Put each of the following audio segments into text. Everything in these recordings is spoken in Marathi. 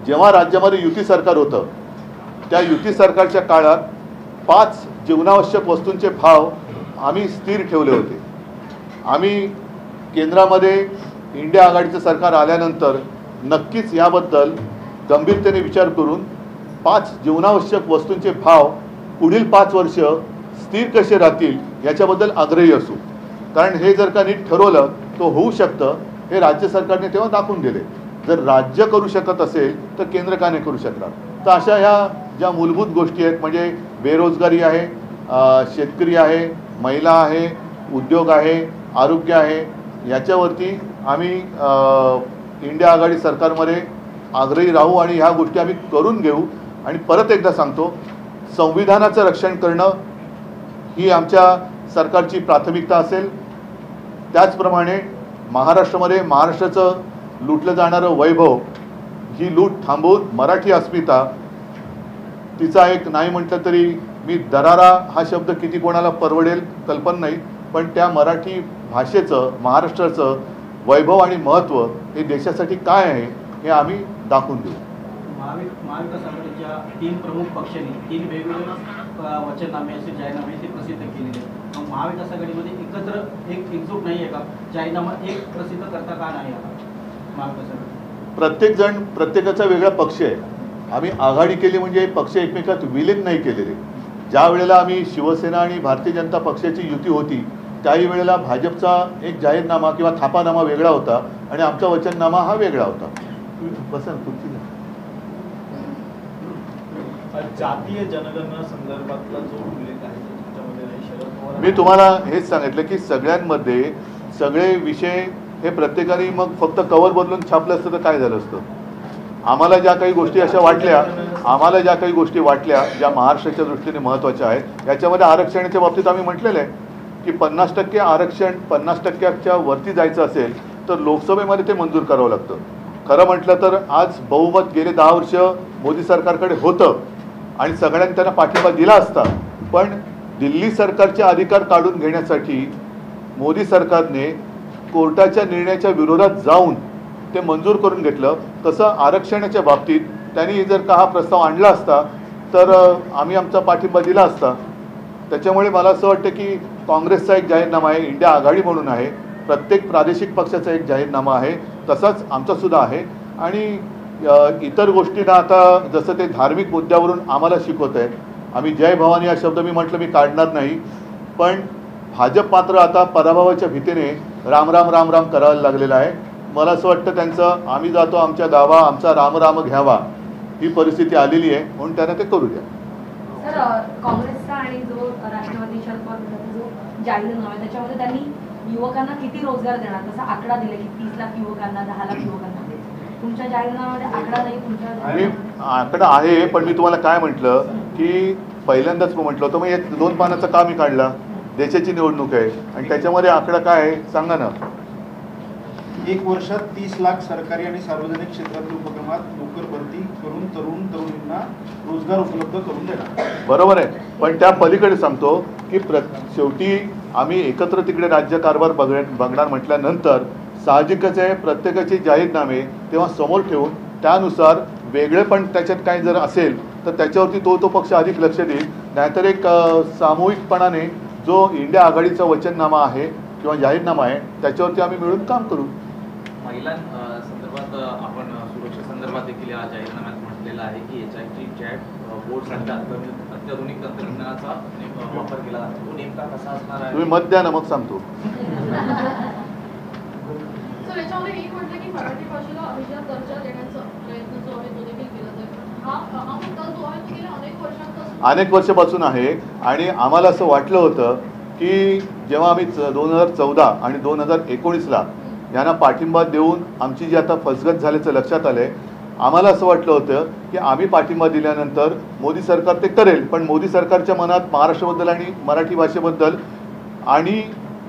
जेव्हा राज्यामध्ये युती सरकार होतं त्या युती सरकारच्या काळात 5 जीवनावश्यक वस्तूंचे भाव आम्ही स्थिर ठेवले होते। आम्ही केंद्रामध्ये इंडिया आघाडीचं सरकार आल्यानंतर नक्कीच याबद्दल गंभीरतेने विचार करून 5 जीवनावश्यक वस्तूंचे भाव पुढील 5 वर्ष स्थिर कसे राहतील याच्याबद्दल आग्रही असू। कारण हे जर का नीट ठरवलं तो होऊ शकतं हे राज्य सरकारने तेव्हा दाखवून दिले। जर राज्य करू शकत असेल तर केंद्र का नाही करू शकणार। तर अशा ह्या ज्या मूलभूत गोष्टी आहेत म्हणजे बेरोजगारी आहे, शेतकरी आहे, महिला आहे, उद्योग आहे, आरोग्य आहे, याच्यावरती आम्ही इंडिया आघाडी सरकारमध्ये आग्रही राहू आणि ह्या गोष्टी आम्ही करून घेऊ। आणि परत एकदा सांगतो, संविधानाचं रक्षण करणं ही आमच्या सरकारची प्राथमिकता असेल। त्याचप्रमाणे महाराष्ट्रामध्ये महाराष्ट्राचं लुटलं जाणारं वैभव ही लूट थांबवून मराठी अस्मिता तिचा एक नाही म्हटलं तरी मी दरारा हा शब्द किती कोणाला परवडेल कल्पना नाही, पण त्या मराठी भाषेचं महाराष्ट्राचं वैभव आणि महत्त्व हे देशासाठी काय आहे हे आम्ही दाखवून देऊ। महाविकास आघाडीच्या 3 प्रमुख पक्षांनी 3 वेगवेगळे वचननामे असे जाहीरनामे ते प्रसिद्ध केलेले आहेत। मग महाविकास आघाडीमध्ये एकत्र एकजूट नाही आहे का? जाहीरनामा एक प्रसिद्ध करता का नाही आला महाविकास आघाडी? प्रत्येक जण प्रत्येकाचा वेगळा पक्ष आहे। आम्ही आघाडी केली म्हणजे पक्ष एकमेकात विलीन नाही केलेले। ज्या वेळेला आम्ही शिवसेना आणि भारतीय जनता पक्षाची युती होती त्याही वेळेला भाजपचा एक जाहीरनामा किंवा थापानामा वेगळा होता आणि आमचा वचननामा हा वेगळा होता। जातीय जनगणना संदर्भातला जो उल्लेख आहे त्याच्यामध्ये नाही शरद पवार मी तुम्हाला हेच सांगितलं की सगळ्यांमध्ये सगळे विषय हे प्रत्येकाने मग फक्त कव्हर बदलून छापलं असतं तर काय झालं असतं। आम्हाला ज्या काही गोष्टी अशा वाटल्या ज्या महाराष्ट्राच्या दृष्टीने महत्त्वाच्या आहेत याच्यामध्ये आरक्षणाच्या बाबतीत आम्ही म्हटलेलं आहे की 50% आरक्षण 50%च्या वरती जायचं असेल तर लोकसभेमध्ये ते मंजूर करावं लागतं। खरं म्हटलं तर आज बहुमत गेले 10 वर्ष मोदी सरकारकडे होतं आणि सगळ्यांनी त्यांना पाठिंबा दिला असता, पण दिल्ली सरकारचे अधिकार काढून घेण्यासाठी मोदी सरकारने कोर्टाच्या निर्णयाच्या विरोधात जाऊन ते मंजूर करून घेतलं। तसं आरक्षणाच्या बाबतीत त्यांनी जर का हा प्रस्ताव आणला असता तर आम्ही आमचा पाठिंबा दिला असता। त्याच्यामुळे मला असं वाटतं की काँग्रेसचा एक जाहीरनामा आहे, इंडिया आघाडी म्हणून आहे, प्रत्येक प्रादेशिक पक्षाचा एक जाहीरनामा आहे, तसाच आमचासुद्धा आहे। आणि इतर गोष्टींना आता जसं ते धार्मिक मुद्द्यावरून आम्हाला शिकवत आहे, आम्ही जय भवानी हा शब्द मी म्हटलं मी काढणार नाही, पण भाजप मात्र आता पराभवाच्या भीतीने राम राम राम राम करायला लागलेला आहे। मला असं वाटतं त्यांचं आम्ही जातो आमच्या गावा आमचा राम राम घ्यावा ही परिस्थिती आलेली आहे, म्हणून त्यांना ते करू द्या। सर, काँग्रेसचा आणि जो राष्ट्रवादी शरद पवार जो जाहीरनामा आहे त्याच्यामध्ये त्यांनी युवकांना किती रोजगार देणार तसा आकडा दिला की 30 लाख युवकांना 10 लाख युवकांना। तुमच्या जाहीरनाम्यामध्ये आकडा नाही, तुमच्या आकडा आहे, पण मी तुम्हाला काय म्हटलं की पहिल्यांदाच म्हटलं होतं मग एक 2 पानाचा का मी काढला, देशाची निवडणूक आहे आणि त्याच्यामध्ये आकडा काय आहे सांगा ना। 1 वर्षात 30 लाख सरकारी आणि सार्वजनिक क्षेत्रातील उपक्रमात नोकर भरती करून तरुणींना रोजगार उपलब्ध करून देणार। बरोबर आहे, पण त्या पलीकडे सांगतो की शेवटी आम्ही एकत्र तिकडे राज्यकारभार बघणार म्हटल्यानंतर साहजिकच आहे प्रत्येकाचे जाहीरनामे तेव्हा समोर ठेवून त्यानुसार वेगळे पण त्याच्यात काही जर असेल तर त्याच्यावरती तो पक्ष अधिक लक्ष देईल। नाहीतर एक सामूहिकपणाने जो इंडिया आघाडीचा वचननामा आहे किंवा जाहीरनामा आहे त्याच्यावरती आम्ही मिळून काम करू। महिलांसंदर्भात आपण सुरक्षा संदर्भात देखील या जाहीरनाम्यात म्हटलेलं आहे की HIT चॅट बोर्डसाठी अत्याधुनिक तंत्रज्ञानाचा वापर केला जातो, तो नेमका कसा असणार आहे? तुम्ही मत द्या ना मग सांगतो। सर, याच्यामध्ये एक म्हटलं की मराठी भाषेला अभिजात दर्जा देण्याचा प्रयत्न जो आहे तो देखील केला जातो। हा मुद्दा जो आहे तो गेल्या अनेक वर्षापासून आहे आणि आम्हाला असं वाटलं होतं की जेव्हा आम्ही 2014 आणि 2019ला यांना पाठिंबा देऊन आमची जी आता फसगत झाल्याचं लक्षात आलं आहे, आम्हाला असं वाटलं होतं की आम्ही पाठिंबा दिल्यानंतर मोदी सरकार ते करेल, पण मोदी सरकारच्या मनात महाराष्ट्राबद्दल आणि मराठी भाषेबद्दल आणि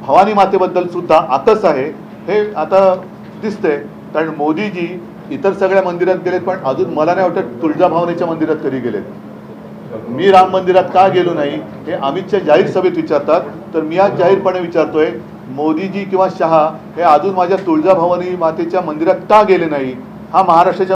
भवानी मातेबद्दल सुद्धा आकस आहे हे आता दिसतंय। कारण मोदीजी इतर सगळ्या मंदिरात गेलेत पण अजून मला नाही वाटत तुळजाभवानीच्या मंदिरात कधी गेलेत। मी राम मंदिरात का गेलो नाही हे अमितच्या जाहीर सभेत विचारतात, तर मी आज जाहीरपणे विचारतोय मोदीजी किंवा शहा हे अजून माझ्या तुळजाभवानी मातेच्या मंदिरात का गेले नाही हा महाराष्ट्राच्या